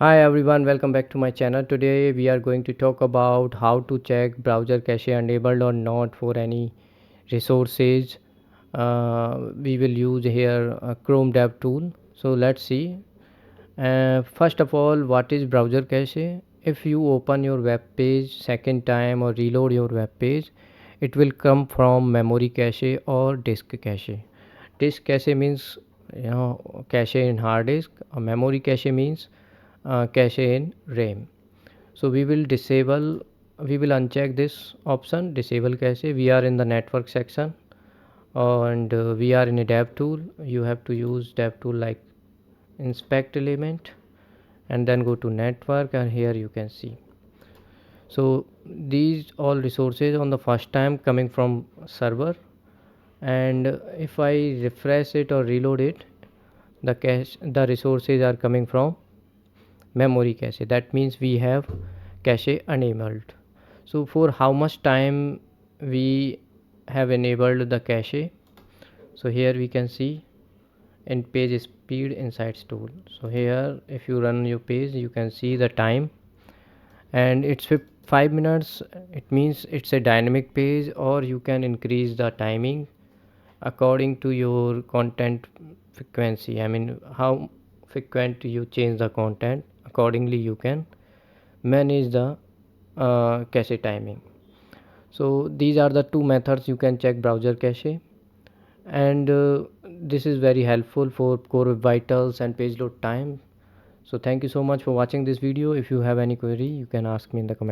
Hi everyone, welcome back to my channel. Today we are going to talk about how to check browser cache enabled or not for any resources. We will use here Chrome dev tool. So let's see. First of all, what is browser cache? If you open your web page second time or reload your web page, it will come from memory cache or disk cache. Disk cache means cache in hard disk. Memory cache means cache in RAM. So we will uncheck this option, disable cache. We are in the network section, and we are in a dev tool. You have to use dev tool like inspect element and then go to network, and here you can see. So these all resources on the first time coming from server, and if I refresh it or reload it, the resources are coming from memory cache. That means we have cache enabled. So for how much time we have enabled the cache, so here we can see in page speed insights tool. So here if you run your page, you can see the time, and it's 5 minutes. It means it's a dynamic page, or you can increase the timing according to your content frequency. I mean, how frequent you change the content, accordingly you can manage the cache timing. So these are the two methods you can check browser cache, and this is very helpful for core web vitals and page load time. So thank you so much for watching this video. If you have any query, you can ask me in the comment.